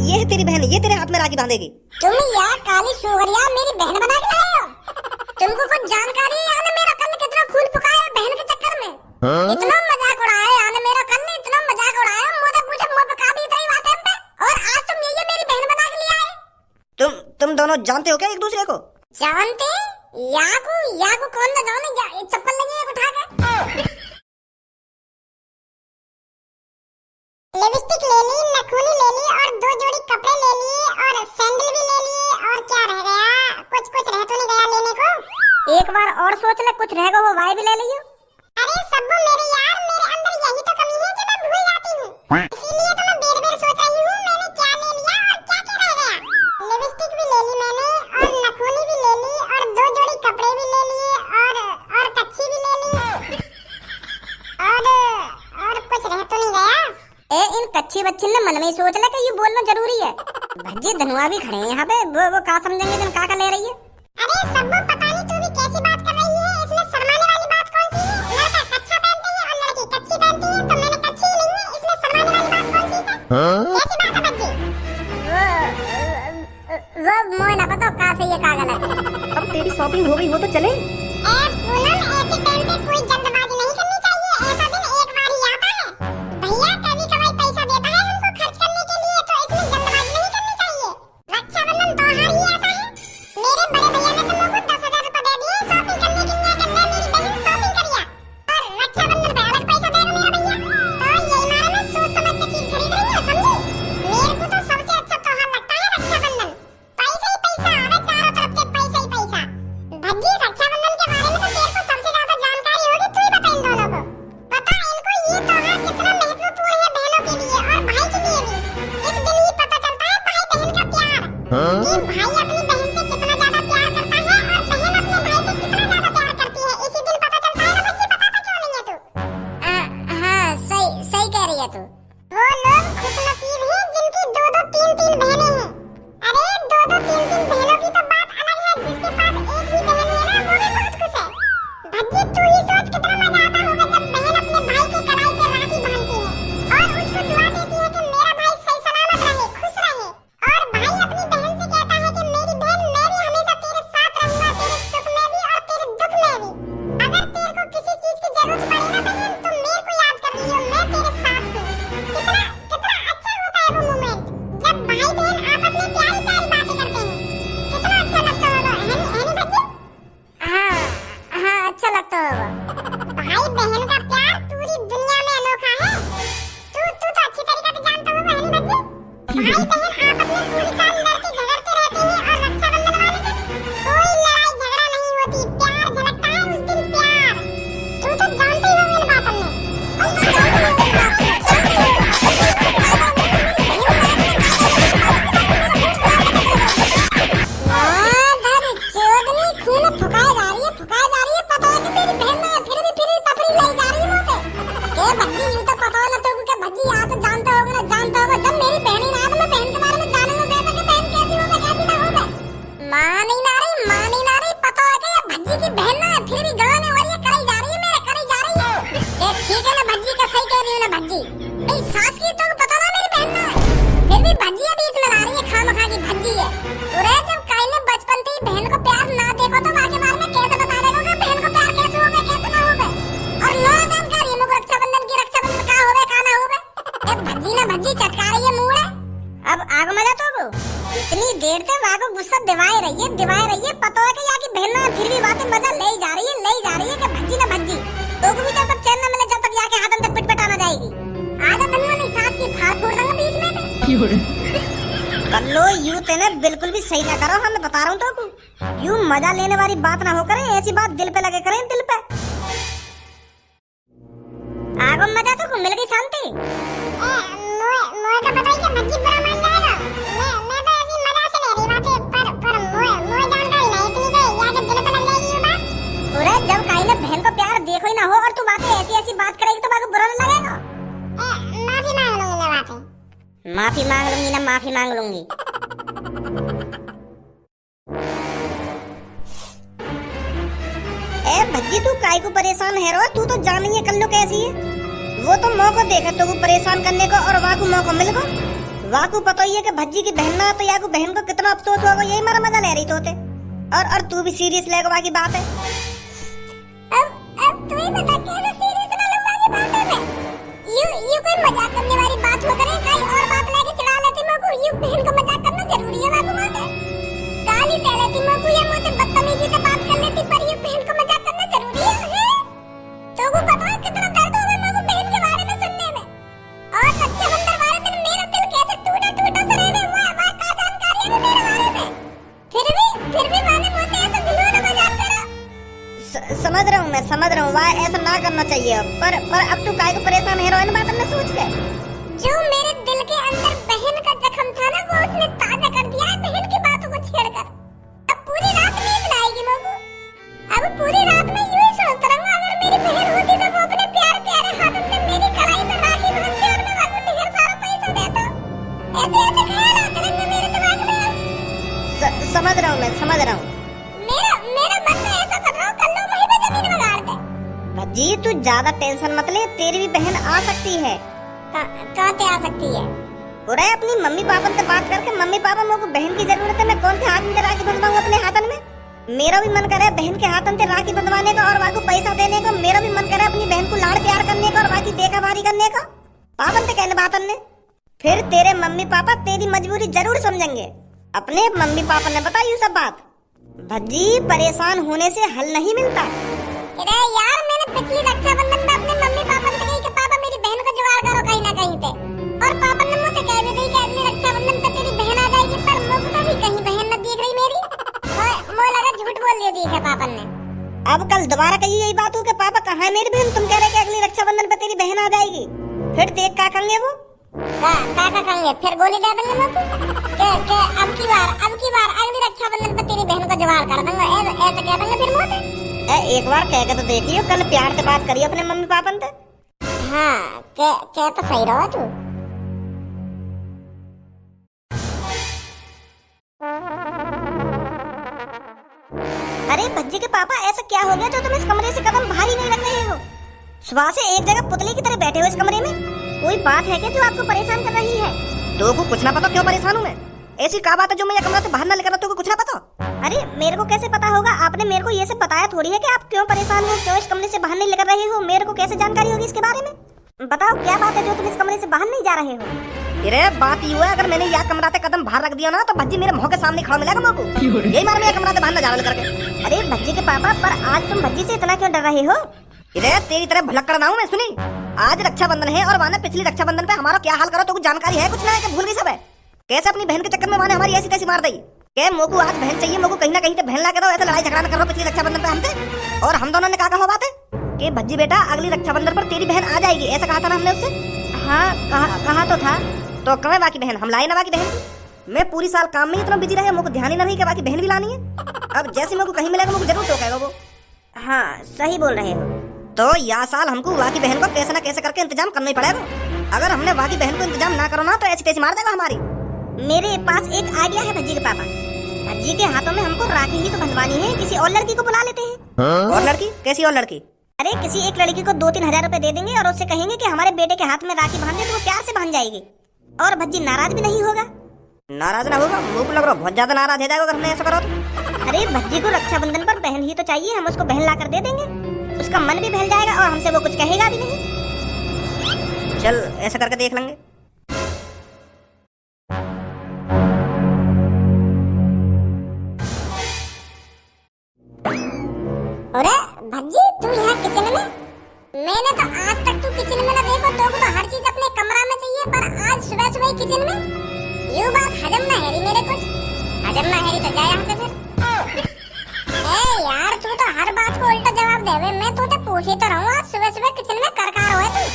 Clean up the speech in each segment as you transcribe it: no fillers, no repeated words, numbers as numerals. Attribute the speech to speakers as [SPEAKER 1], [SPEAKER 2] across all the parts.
[SPEAKER 1] ये है तेरी बहन, ये तेरे हाथ में राखी बांधेगी।
[SPEAKER 2] तुम यार काली सुगरिया मेरी बहन बना के लाए हो। तुमको कुछ जानकारी है यार मेरा कल कितना खून फुकाया बहन के चक्कर में। इतना मजाक उड़ाया यार मेरा कल ने, इतना मजाक उड़ाया मुझे पूछे मुंह पे का भी इतनी बात है पे। और आज तुम ये मेरी बहन बना के ले आए।
[SPEAKER 1] तुम दोनों जानते हो क्या एक दूसरे को?
[SPEAKER 2] जानते? याकू कौन ना जाने, चप्पल लेंगे उठा के। लिपस्टिक ले ली, नखूनी ले ली और 2 जोड़ी कपड़े ले लिए और सैंडल भी ले लिए। और क्या रह गया? कुछ रह तो नहीं गया लेने को? एक बार और सोच ले, कुछ रहेगा वो वाई भी ले लियो। अरे सब्बू मेरे यार, मेरे अंदर यही तो कमी है कि मैं भूल जाती हूँ। इसीलिए तो मैं बेर-बेर सोच रही हूँ मैंने क्या ले लिया और क्या रह गया। लिपस्टिक भी ले ली मैंने और नखूनी भी ले ली और 2 जोड़ी कपड़े भी ले लिए और कच्छी भी ले ली। और कुछ रह तो नहीं गया? इन कच्ची बच्ची ने मन में ही सोच ले कि ये बोलना जरूरी है। भज्जी धनुआ भी खड़े हैं यहाँ पे, वो का समझेंगे तुम का ले रही है। अरे सब्बू पता नहीं तू भी कैसी बात कर रही है, इसमें शर्माने वाली बात कौन सी है? लड़का कच्चा पहनते हैं और लड़की कच्ची पहनती है, तो मैंने कच्ची ही ली है, इसमें शर्माने वाली बात कौन सी है? कैसी बात है भज्जी? वो मोए ना पता का सही है का गलत।
[SPEAKER 1] अब तेरी शॉपिंग हो गई हो तो चले।
[SPEAKER 2] पूनम ऐसे टाइम पे कोई जल्दबाजी नहीं करनी चाहिए, ऐसा दिन एक बार ही आता है। भैया कभी कभार पैसा देता है हमको खर्च करने के लिए, तो इसमें जल्दबाजी नहीं करनी चाहिए। रक्षाबंधन त्योहार ही ऐसा है। मेरे बड़े भैया ने तो मुझे 10,000 रुपए दे दिए शॉपिंग करने के लिए, कि मेरी बहन शॉपिंग करिए और रक्षाबंधन पे अलग पैसा देगा मेरा भैया। तो यही मारे में सोच समझ के चीज खरीद रही है, समझी? मेरे को तो सबसे अच्छा त्योहार लगता है रक्षाबंधन। पैसा ही पैसा, अरे चारों तरफ से पैसा ही पैसा। भज्जी रक्षाबंधन के बारे में तो तेरे को सबसे ज्यादा जानकारी होगी, तू ही बता इन दोनों को। पता इनको ये त्योहार कितना महत्वपूर्ण है बहनों के लिए और भाई के लिए भी। इस दिन ही पता चलता है भाई बहन का प्यार, कि भाई अपनी बहन से कितना ज्यादा प्यार करता है और बहन अपने भाई से कितना ज्यादा प्यार करती है। इसी दिन पता चलता है ना बच्ची, बताता क्यों नहीं है तू? हाँ सही कह रही है तू। वो लोग खुशनसीब हैं जिनकी 2-2 3-3 बहनें हैं। अरे 2-2 3-3 बहनों की तो बात अलग है, जिसके पास एक ही बहन है ना वो भी बहुत खुश है। भज्जी तू ही सोच कितना मजा आता होगा जब बहन अपने भाई के कलाई पे राखी बांधती है और उसको दुआ देती है कि मेरा भाई सही सलामत रहे, खुश रहे। और भाई अपनी बहन से कहता है कि मेरी बहन मैं भी हमेशा तेरे साथ रहूंगा, तेरे सुख में भी और तेरे दुख में भी। अगर तेरे को किसी चीज की जरूरत पड़ी ना बहन, तो मेरे को याद कर लियो, मैं तेरे साथ हूँ। कितना अच्छा होता है वो मोमेंट जब भाई बहन आपस में प्यारी प्यारी बातें करते हैं। कितना अच्छा लगता होगा, है नहीं भज्जी? हाँ अच्छा लगता होगा। भाई बहन का प्यार पूरी दुनिया में अनोखा है। तू तो अच्छी तरीके से जानता होगा, है नहीं भज्जी? भाई बहन आपस में पूरी साल लड़ते झगड़ते रहते हैं और रक्षाबंधन वाले दिन कोई लड़ाई झगड़ा नहीं होती, प्यार झलकता है उस दिन प्यार। तू तो जानते ही हो इन बातों में। फुकाई जा रही है, पता है कि मेरी बहन है, फिर भी तफरी ले जा रही है मुझे। के भज्जी यूं तो पता है ना तो कि भज्जी यहाँ तो जानता होगा जब मेरी बहन ही ना है तो मैं बहन के बारे में जानूंगा कैसे कि बहन कैसी हो कैसी ना हो। माँ नहीं ना रही, पता है कि ये भज्जी की बहन ना है, फिर भी गड़ाने वाली है, करी जा रही है मेरे, करी जा रही है। ठीक है ना भज्जी का सही कह रही हूँ ना भज्जी। नहीं सास की तो पता ना मेरी बहन ना है, फिर भी भज्जी बीच में ला रही है खामखा की भज्जी है। पूरे जब काई ने बचपन से ही बहन को प्यार ना देखो तो आगे बार में कैसे बता देगा कि बहन को प्यार कैसे होगा कैसे ना होगा। और लो जानकारी मुझे रक्षाबंधन का होवे का ना होवे। ए भज्जी ना भज्जी चटका रही है मुंह में। अब आग मजा तो वो इतनी देर से वाको गुस्सा दिवाए रही है, पता है कि यहाँ की बहन ना फिर भी बातें मजा ले जा रही है कि भज्जी ना भज्जी तो भी जब तक चैन ना मिले जब तक यहाँ के हाथन तक पिटपटाना जाएगी। आजा धनुआ नहीं सास की फाड़ फोड़ दूंगा बीच में। कल्लो यू तेने बिल्कुल भी सही ना करो, मैं बता रहा हूँ तो यू मजा लेने वाली बात ना हो करे, ऐसी बात दिल पे लगे करें, दिल पे। आगो मजा तो मिल गई शांति। मोए तो बताइए कि भज्जी बुरा मान जाएगा। मैं तो ऐसी मजा से ले रही बातें, पर मोए जानकारी नहीं इतनी गई या कि दिल पे लग जाएगी ये बात। पूरे जब काई ने बहन को प्यार देखो ही ना हो और तू बातें ऐसी बात करेगी तो बाको बुरा ना लगेगा। माफी मांग लूंगी ना बातें। माफी मांग लूंगी। ए भज्जी तू काई को परेशान है रो, तू तो जानी है कल्लो कैसी है। वो तो मौका देखा तो वो परेशान करने को और वहाँ को मौका मिल गो।
[SPEAKER 1] वाकू पता ही है कि भज्जी की बहन ना तो याकू बहन को कितना अफसोस होगा, यही मारा मजा ले रही तो होते। और तू भी सीरियस लेगा की बात है।
[SPEAKER 2] अब तू ही बता कैसे सीरियस ना लूंगा की बात है मैं। यू कोई मजाक करने वाली बात हो करे, कहीं और बात लेके चढ़ा लेती मको। यू बहन को मजाक करना जरूरी है वाकू माते। गाली दे लेती मको या मुझसे बदतमीजी से बात कर लेती, पर यू बहन को मजाक करना जरूरी है। तो को पता है कितना दर्द होगा मको बहन के बारे में सुनने में। और रक्षाबंधन वाले दिन मेरा दिल कैसे टूटा टूटा सा रहने हुआ है, वह का जानकारी है मेरे बारे में। फिर भी मैंने मुझसे ऐसा घिनौना मजाक करा।
[SPEAKER 1] समझ रहा हूँ वाह ऐसा ना करना चाहिए, पर अब तू काहे को परेशान है इन बातों में सोच के।
[SPEAKER 2] जो मेरे दिल के अंदर बहन का जख्म था ना, वो उसने ताजा कर दिया है बहन की बातों को छेड़कर। अब पूरी रात नींद ना आएगी मगू। अब पूरी रात में यूं ही सोचता रहूंगा, अगर मेरी बहन होती तो वो अपने प्यारे प्यारे हाथों में मेरी कलाई में राखी बांधती और मैं वाकू ढेर सारा पैसा देता। ऐसे ऐसे ख्याल आते रहेंगे मेरे दिमाग में।
[SPEAKER 1] समझ रहा हूँ।
[SPEAKER 2] मेरा मन में ऐसा कर रहा हूँ, कल लो वहीं पे जमीन में गाड़ दे।
[SPEAKER 1] भज्जी तू ज्यादा टेंशन मत ले, तेरी भी बहन आ सकती है।
[SPEAKER 2] कहाँ पे आ सकती है?
[SPEAKER 1] पूरा अपनी मम्मी पापा से बात करके, मम्मी पापा मेरे को बहन की जरूरत है, मैं कौन से हाथ में राखी बंधवाऊं अपने हाथन में। मेरा भी मन करे बहन के हाथन से राखी बंधवाने का और वाकू पैसा देने का। मेरा भी मन करे अपनी बहन को लाड़ प्यार करने का और बाकी देखा भारी करने का। पापन से कहने बातन ने फिर तेरे मम्मी पापा तेरी मजबूरी जरूर समझेंगे। अपने मम्मी पापा ने बताई सब बात। भज्जी परेशान होने से हल नहीं मिलता।
[SPEAKER 2] अरे यार मैंने पिछली रक्षाबंधन में अपने मम्मी पापा से कही कि पापा मेरी बहन को जुगाड़ करो कहीं ना कहीं पे, और पापा ने मुझसे कह भी दी कि अगली रक्षाबंधन पे तेरी बहन आ जाएगी, पर मुझको भी कहीं बहन न दिख रही मेरी। मुझे लगा झूठ बोल दिया है पापा ने।
[SPEAKER 1] अब कल दोबारा कही यही बात हो कि पापा कहाँ है मेरी बहन, तुम कह रहे कि अगली रक्षाबंधन पे तेरी बहन आ जाएगी। फिर देख क्या करेंगे वो,
[SPEAKER 2] क्या करेंगे? फिर गोली दे देंगे मुझको के अब की बार अगली रक्षाबंधन पे तेरी बहन को जुगाड़ कर देंगे, ऐसे कह देंगे फिर मुझे।
[SPEAKER 1] एक बार कह के तो देखियो, कल प्यार से बात करिए अपने मम्मी पापा से।
[SPEAKER 2] हाँ कह तो सही रहो तू।
[SPEAKER 1] अरे भज्जी के पापा ऐसा क्या हो गया जो तुम इस कमरे से कदम बाहर ही नहीं रख रहे हो? सुबह से एक जगह पुतले की तरह बैठे हो इस कमरे में। कोई बात है क्या जो आपको परेशान कर रही है? तो को कुछ ना पता क्यों परेशान हूँ मैं? ऐसी क्या बात है जो मैं ये कमरा से बाहर ना लेकर, तो को कुछ ना पता? अरे मेरे को कैसे पता होगा? आपने मेरे को ये सब बताया थोड़ी है कि आप क्यों परेशान हो, क्यों इस कमरे से बाहर नहीं लेकर रहे हो। मेरे को कैसे जानकारी होगी इसके बारे में? बताओ क्या बात है जो तुम इस कमरे से बाहर नहीं जा रहे हो? अरे बात ये है, अगर मैंने यह कमरा से कदम बाहर रख दिया ना तो भज्जी मेरे मुंह के सामने खड़ा मिलेगा मेरे को। यही मार मैं कमरा से बाहर न जा रहा करके। अरे भज्जी के पापा, पर आज तुम भज्जी से इतना क्यों डर रहे हो? इधर तेरी तरह भुलक्कड़ ना हूं मैं। सुनी, आज रक्षाबंधन है और वाने पिछली रक्षाबंधन पे हमारा क्या हाल करो तो कुछ जानकारी है कुछ ना है कि भूल गई सब है? कैसे अपनी बहन के चक्कर में वाने हमारी ऐसी तैसी मार दी के मोको आज बहन चाहिए, मोको कहीं ना कहीं से बहन ला के दो। ऐसा लड़ाई झगड़ा न करो पिछली रक्षाबंधन पे हमसे। और हम दोनों ने कहा बात है कि भज्जी बेटा अगली रक्षाबंधन पर तेरी बहन आ जाएगी, ऐसा कहा था ना हमने उससे। हाँ कहा तो था। तो कहाँ बाकी बहन? हम लाए ना बाकी बहन। मैं पूरी साल काम में इतना बिजी रहे, मोको ध्यान ही ना रही कि बाकी बहन भी लानी है। अब जैसे मेरे को कहीं मिलेगा मुझे जरूर टोकेगा वो। हाँ सही बोल रहे हो। तो यह साल हमको वाकी बहन को कैसे ना कैसे करके इंतजाम करना ही पड़ेगा। अगर हमने वाकी बहन को इंतजाम ना करो ना तो ऐसी तैसी मार देगा हमारी। मेरे पास एक आइडिया है भज्जी के पापा। भज्जी के हाथों में हमको राखी ही तो बंधवानी है, किसी और लड़की को बुला लेते हैं। और लड़की? कैसी और लड़की? अरे किसी एक लड़की को 2-3 हजार रुपए दे देंगे और उससे कहेंगे कि हमारे बेटे के हाथ में राखी बांध दे, तो वो प्यार से बांध जाएगी और भज्जी नाराज भी नहीं होगा। नाराज ना होगा? मुझे लग रहा बहुत ज्यादा नाराज हो जाएगा अगर हमने ऐसा करो तो। अरे भज्जी को रक्षाबंधन पर बहन ही तो चाहिए, हम उसको बहन ला कर दे देंगे, उसका मन भी बहल जाएगा और हमसे वो कुछ कहेगा भी नहीं। चल ऐसा करके देख लेंगे।
[SPEAKER 2] अरे भज्जी तू यहाँ किचन में? मैंने तो आज तक तू किचन में ना देखो, तो हर चीज अपने कमरा में चाहिए, पर आज सुबह सुबह किचन में? ये बात हजम ना है मेरे कुछ। हजम ना है तो जा यहाँ से फिर। ए यार तू तो हर बात को उल्टा जवाब देवे। मैं तुझे पूछ ही तो रहा हूँ, आज सुबह सुबह किचन में कर कहाँ हुआ तू?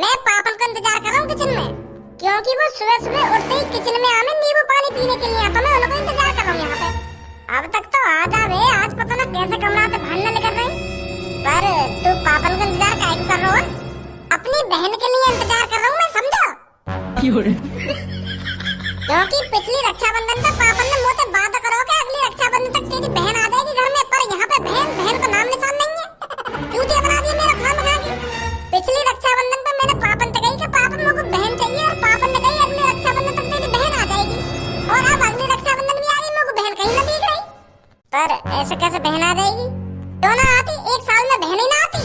[SPEAKER 2] मैं पापन का इंतजार कर रहा हूँ किचन में, क्योंकि वो सुबह सुबह उठते ही किचन में आने नींबू पानी पीने के लिए आता। मैं उनको इंतजार कर रहा हूँ यहाँ पे। अब तक तो आ जा रे, आज पता ना कैसे कमरा से बाहर न लेकर रही। पर तू पापन का इंतजार काहे कर रहा है? अपनी बहन के लिए इंतजार कर रहा हूँ मैं, समझो? क्योंकि पिछली रक्षाबंधन तक पापन ने मुझसे वादा करो कि अगली रक्षाबंधन तक तेरी बहन आ जाएगी घर में, पर यहाँ पे बहन को नाम निशान नहीं है। चूतिया बना दिया मेरा खाम खा के। पिछली रक्षाबंधन पर मैंने पापन से कही कि पापन मुझको बहन चाहिए, और पापन ने कही अगली रक्षाबंधन तक पर ऐसे कैसे बहन आ जाएगी? क्यों ना आती? एक साल में बहन ही ना आती।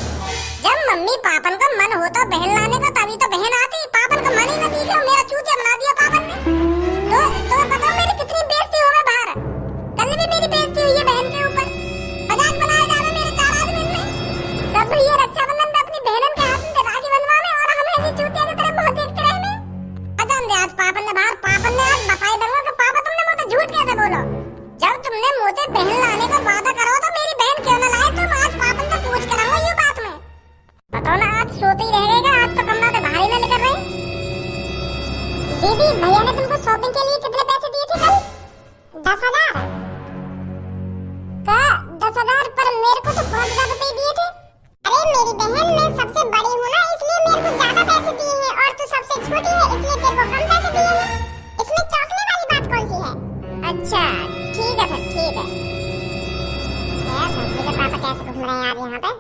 [SPEAKER 2] जब मम्मी पापन का मन होता बहन लाने का तभी तो बहन आती। पापन का मन ही ना दिया, मेरा चूतिया बना दिया पापन ने। तो बताओ मेरी कितनी बेइज्जती हो गई बाहर। कल भी मेरी बेइज्जती हुई है बहन के ऊपर। मजाक बनाया जा रहा मेरे 4 आदमी में। सब ये रक्षाबंधन पे अपनी बहनों के हाथ में राखी बंधवावे और हम ऐसी चूतिया की तरह मुंह देखते रहे में। अजान दे आज पापन ने आज बताई दूंगा कि पापा तुमने मुझे झूठ कैसे बोला। जब तुमने मुझे बहन लाने का वादा करो तो मेरी बहन क्यों ना लाए? तुम आज पापन से पूछ कराऊंगा ये बात में। बताओ ना आज सोते ही रह गएगा। आज तो कमरा से बाहर ही ना निकल रहे। दीदी भैया ने तुमको शॉपिंग के लिए कितने पैसे दिए थे कल? 10,000 का 10,000 पर मेरे को तो 5,000 रुपए दिए थे। अरे मेरी बहन मैं सबसे बड़ी हूँ ना इसलिए मेरे को ज्यादा पैसे दिए हैं और तू सबसे छोटी है इसलिए तेरे को कम पैसे दिए हैं। इसमें चौंकने वाली बात कौन सी है? अच्छा ठीक है फिर ठीक है। यार भज्जी के पापा कैसे घूम रहे हैं यार यहाँ पे?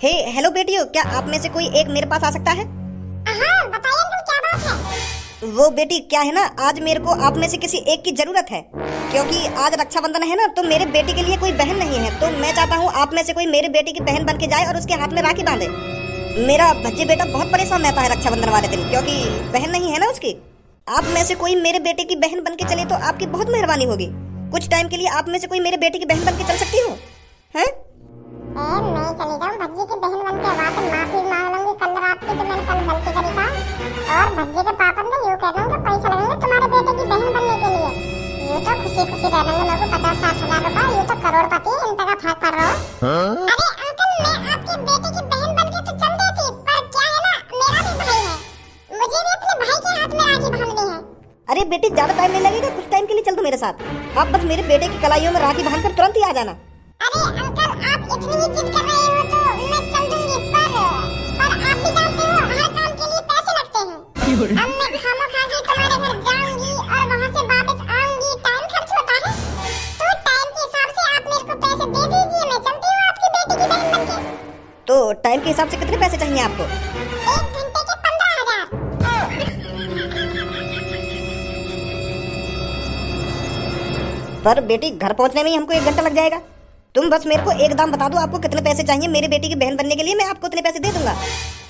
[SPEAKER 1] हे हेलो बेटियों, क्या आप में से कोई एक मेरे पास आ सकता है?
[SPEAKER 2] हाँ बताइए अंकल क्या बात है?
[SPEAKER 1] वो बेटी क्या है ना, आज मेरे को आप में से किसी एक की जरूरत है, क्योंकि आज रक्षाबंधन है ना, तो मेरे बेटी के लिए कोई बहन नहीं है, तो मैं चाहता हूँ आप में से कोई मेरे बेटी की बहन बन के जाए और उसके हाथ में राखी बांधे। मेरा भज्जी बेटा बहुत परेशान रहता है रक्षाबंधन वाले दिन, क्योंकि बहन नहीं है ना उसकी। आप में से कोई मेरे बेटे की बहन बन के चले तो आपकी बहुत मेहरबानी होगी। कुछ टाइम के लिए आप में से कोई मेरे बेटे की बहन बन के चल सकती हो? हैं?
[SPEAKER 2] मैं चली जाऊँ भज्जी की बहन बन के वहाँ पे माफी मांग लूंगी कल रात की जो मैंने कल गलती करी था। और भज्जी के पापा ने यूँ कह दूँगा पैसा लगेंगे तुम्हारे बेटे की बहन बनने के लिए। यूँ तो खुशी खुशी रह लेंगे लोग 50-60 हजार रुपए। यूँ तो करोड़पति इन तक फाक कर रहा हूँ। अरे अंकल मैं आपके बेटे की बहन बन के तो चल देती, पर क्या है ना मेरा भी भाई है, मुझे भी अपने भाई के हाथ में राखी बांधनी है।
[SPEAKER 1] अरे बेटी ज्यादा टाइम नहीं लगेगा, कुछ टाइम के लिए चल दो मेरे साथ। आप बस मेरे बेटे की कलाइयों में राखी बांधकर तुरंत ही आ जाना।
[SPEAKER 2] अरे अंकल आप इतनी ही जिद कर रहे हो तो मैं चल दूंगी, पर आप भी जानते हो हर काम के लिए पैसे लगते हैं। अब मैं खामखा के तुम्हारे घर जाऊंगी और वहाँ से वापस आऊंगी, टाइम खर्च होता है। तो टाइम के हिसाब से आप मेरे को पैसे दे दीजिए, मैं चलती हूँ आपकी बेटी की बहन बनके।
[SPEAKER 1] तो टाइम के हिसाब से कितने पैसे चाहिए आपको?
[SPEAKER 2] 1 घंटे के 15,000।
[SPEAKER 1] पर बेटी घर पहुंचने में ही हमको 1 घंटा लग जाएगा। तुम बस मेरे को एक दाम बता दो, आपको कितने पैसे चाहिए मेरी बेटी की बहन बनने के लिए, मैं आपको उतने पैसे दे दूंगा।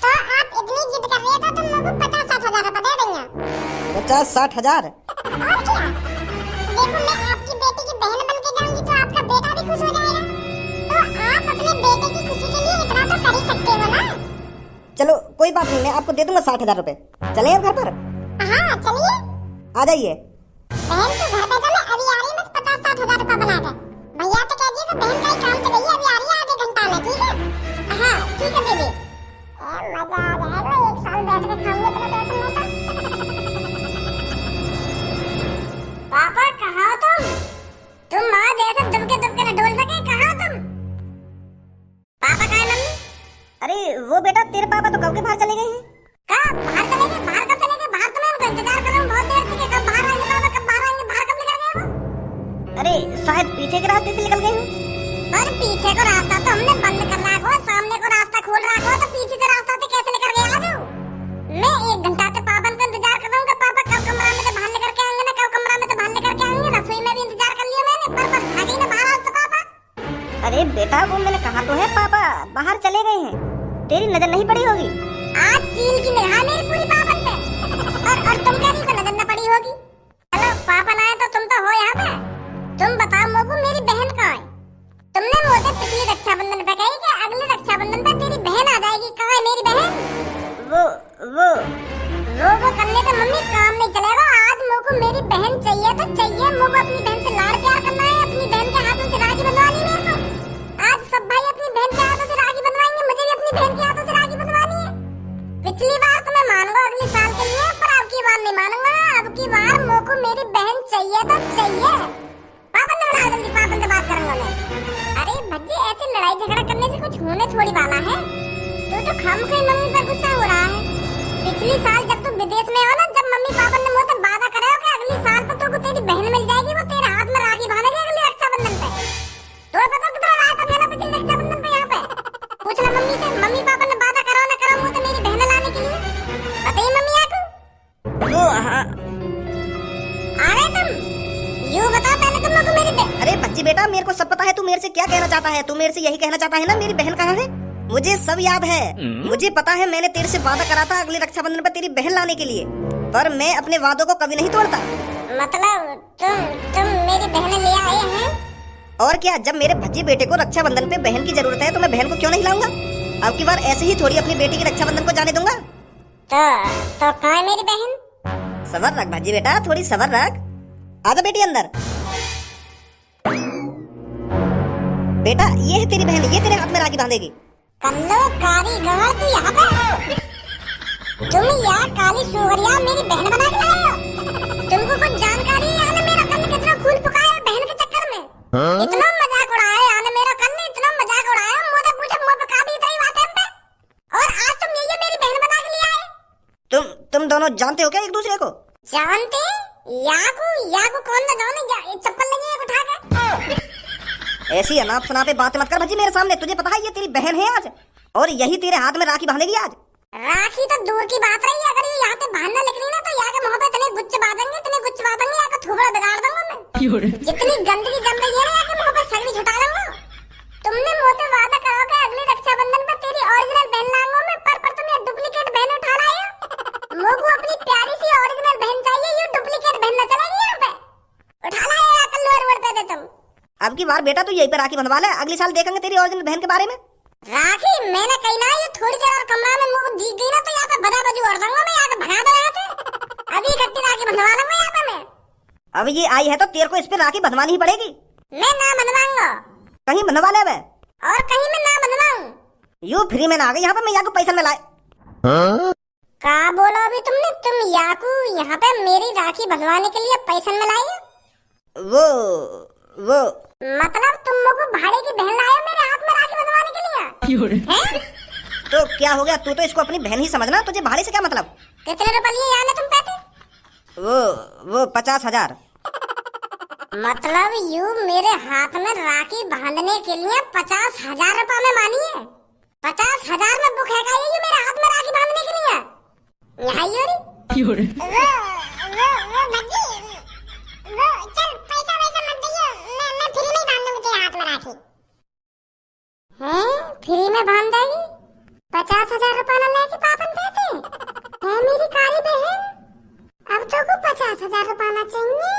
[SPEAKER 2] तो आप इतनी जिद कर रहे हो तो तुम लोगों को 50-60 हजार रुपए दे देंगे।
[SPEAKER 1] 50-60 हजार?
[SPEAKER 2] और क्या? देखो मैं आपकी बेटी की बहन बन के जाऊंगी तो आपका बेटा भी खुश हो जाएगा। तो आप अपने बेटे की खुशी के लिए इतना तो कर ही सकते हो ना।
[SPEAKER 1] चलो कोई बात नहीं, मैं आपको दे दूंगा 60 हजार रुपए। चले अब घर पर?
[SPEAKER 2] हाँ चलिए।
[SPEAKER 1] आ जाइए।
[SPEAKER 2] बहन तो घर पे तो मैं अभी आ रही हूँ, बस 50-60 हजार रुपए बना के। भैया तो कह दिए बहन का ही काम तो गई, अभी आ रही है आधे घंटा में, ठीक है? हाँ ठीक है दीदी। मजा आ जाएगा, 1 साल बैठ के खाऊंगे तो मैं टेंशन नहीं था। पापा कहाँ हो तुम माँ जैसे दुबके न डोल सके, कहाँ हो तुम? पापा कहाँ है मम्मी?
[SPEAKER 1] अरे वो बेटा तेरे पापा तो कब के बाहर चले गए हैं।
[SPEAKER 2] कब बाहर चले गए? बाहर कब चले गए? बाहर तो मैं उनका इंतजार कर रहा हूँ बहुत देर से, कब बाहर आएंगे पापा, कब बाहर आएंगे? बाहर कब निकल गए वो?
[SPEAKER 1] अरे शायद पीछे के रास्ते से निकल गए हूँ।
[SPEAKER 2] पर पीछे को रास्ता तो हमने बंद कर रखा हो, सामने को रास्ता खोल रखा हो, तो पीछे से रास्ता से कैसे निकल गए आज? मैं 1 घंटा से पापन का इंतजार कर रहा हूँ कि पापा कब कमरा में से बाहर लेकर के आएंगे ना, कब कमरा में से बाहर लेकर के आएंगे। रसोई में भी इंतजार कर लिया मैंने, पर बस भागे ना बाहर आज तो पापा।
[SPEAKER 1] अरे बेटा वो मैंने कहा तो है पापा बाहर चले गए हैं, तेरी नजर नहीं पड़ी होगी।
[SPEAKER 2] आज चील की निगाह मेरी पूरी पापन पे, और तुम कह रही हो नजर न पड़ी होगी। हेलो पापन आए तो तुम तो हो यहाँ पे। तुम बताओ मोगू मेरी बहन कहाँ है? तुमने मुझे पिछली रक्षाबंधन पे कही कि अगले रक्षाबंधन पे तेरी बहन आ जाएगी, कहाँ है मेरी बहन?
[SPEAKER 1] वो
[SPEAKER 2] करने का मम्मी काम नहीं चलेगा। आज मोको मेरी बहन चाहिए तो चाहिए। मोको अपनी बहन से लाड़ प्यार करना है, अपनी बहन के हाथों से राखी बंधवानी है मेरे को। आज सब भाई अपनी बहन के हाथों से राखी बंधवाएंगे, मुझे भी अपनी बहन के हाथों से राखी बंधवानी है। पिछली बार तो मैं मानूंगा अगले साल के लिए, पर अब की बार नहीं मानूंगा। अब की बार मोको मेरी बहन चाहिए तो चाहिए। पापा ने बना जल्दी, पापा से बात करूंगा मैं। अरे भज्जी ऐसे लड़ाई झगड़ा करने से कुछ होने थोड़ी वाला है। तो खामखा मम्मी पर गुस्सा हो रहा है। पिछली साल जब तुम विदेश में हो ना, जब मम्मी पापा ने मुझसे वादा करा कि अगली साल पर तुमको तेरी बहन मिल जाएगी, वो तेरे हाथ में राखी बांधेगी अगले रक्षाबंधन पे। तो पता कितना रात था ना पिछले रक्षाबंधन पे यहाँ पे। पूछ ला मम्मी से, मम्मी पापा ने वादा करा ना करा मुझसे मेरी बहन लाने के लिए। बताइए मम्मी आपको।
[SPEAKER 1] वो हाँ।
[SPEAKER 2] आ गए तुम? यूँ बताओ पहले तुम लोग मेरी
[SPEAKER 1] अरे भज्जी बेटा, मेरे को सब पता है तू मेरे से क्या कहना चाहता है। तू मेरे से यही कहना चाहता है ना मेरी बहन कहाँ है। मुझे सब याद है। मुझे पता है मैंने तेरे से वादा करा था अगले रक्षाबंधन पर तेरी बहन लाने के लिए, पर मैं अपने वादों को कभी नहीं तोड़ता।
[SPEAKER 2] मतलब तुम मेरी बहन ले आए हैं?
[SPEAKER 1] और क्या, जब मेरे भज्जी बेटे को रक्षाबंधन पे बहन की जरूरत है तो मैं बहन को क्यों नहीं लाऊंगा। अब की बार ऐसे ही थोड़ी अपनी बेटी की रक्षाबंधन को जाने दूंगा।
[SPEAKER 2] तो कहाँ है मेरी बहन?
[SPEAKER 1] सबर रख भज्जी बेटा, थोड़ी सबर रख। आजा बेटी अंदर। बेटा ये है तेरी बहन, ये तेरे हाथ में राखी बांधेगी।
[SPEAKER 2] कल्लो कारीगर तू यहाँ पे? तुम यहाँ काली सुअरिया मेरी बहन बना के लाए हो? तुमको कुछ जानकारी है यानी मेरा कल कितना खून फुकाया बहन के चक्कर में? इतना मजाक उड़ाया यानी मेरा कल ने इतना मजाक उड़ाया, मुझे पूछे मुझे बका भी इतनी बात है पे। और आज तुम ये मेरी बहन बना के लिए आए?
[SPEAKER 1] तुम दोनों जानते हो क्या एक दूसरे को?
[SPEAKER 2] जानते? याकू कौन ना जाने, चप्पल लगी है उठा के।
[SPEAKER 1] ऐसी अनाप शनापे बातें मत कर भज्जी मेरे सामने। तुझे पता है ये तेरी बहन है आज, और यही तेरे हाथ में राखी बांधेगी आज।
[SPEAKER 2] राखी तो दूर की बात रही, अगर ये यहाँ पे बांधने लग रही ना तो यहाँ के मुँह पे इतने गुच्छ बांधेंगे यहाँ का थोबड़ा बिगाड़ दूंगा मैं। जितनी गंदगी जम रही है ना यहाँ के मुँह पे सगड़ी छुटा लूंगा। तुमने मुझसे वादा करो कि अगले रक्षाबंधन पर तेरी ओरिजिनल बहन लाऊंगा मैं, पर तुम ये डुप्लीकेट बहन उठा लाए हो। मुझको अपनी प्यारी सी ओरिजिनल बहन चाहिए, ये डुप्लीकेट बहन न चलेगी यहाँ पे। उठा लाए या कल्लू रोड पे दे तुम।
[SPEAKER 1] अब की बार बेटा तू यहीं पे राखी बंधवा ले, अगले साल देखेंगे तेरी ओरिजिनल बहन के बारे में।
[SPEAKER 2] राखी मैंने कही ना, ये थोड़ी देर और कमरा में मुझे दिख गई ना तो यहाँ पे बजा बजी उड़ दूंगा मैं, यहाँ पे भगा दो यहाँ से। अभी इकट्ठी राखी बंधवा लूंगा यहाँ पे मैं।
[SPEAKER 1] अब ये आई है तो तेरे को इस पे राखी बंधवानी ही पड़ेगी।
[SPEAKER 2] मैं ना बंधवाऊंगा।
[SPEAKER 1] कहीं बंधवा ले बे।
[SPEAKER 2] और कहीं मैं ना बंधवाऊं।
[SPEAKER 1] यू फ्री में ना आ गई यहाँ पे, मैं याकू पैसा में लाए।
[SPEAKER 2] क्या बोला अभी तुमने? तुम याकू यहाँ पे मेरी राखी बंधवाने के लिए पैसा में लाई?
[SPEAKER 1] वो
[SPEAKER 2] मतलब तुम लोग भाड़े की बहन लाए मेरे हाथ में राखी बंधवाने के लिए? हैं?
[SPEAKER 1] तो क्या हो गया, तू तो इसको अपनी बहन ही समझना, तुझे भाड़े से क्या मतलब।
[SPEAKER 2] कितने रुपए लिए यार तुम पैसे?
[SPEAKER 1] वो 50,000।
[SPEAKER 2] मतलब यू मेरे हाथ में राखी बांधने के लिए 50,000 रुपए में मानी है? 50,000 में बुक है क्या ये मेरे हाथ में राखी बांधने के लिए? यहाँ योरी वो चल पैसा वैसा मत दियो, मैं फ्री में बांध दूंगी तेरे हाथ में राखी। हैं? फ्री में बांध देगी? 50,000 रुपए न लेके पापन पैसे है मेरी काली बहन। अब तो को 50,000 रुपए ना चाहिए।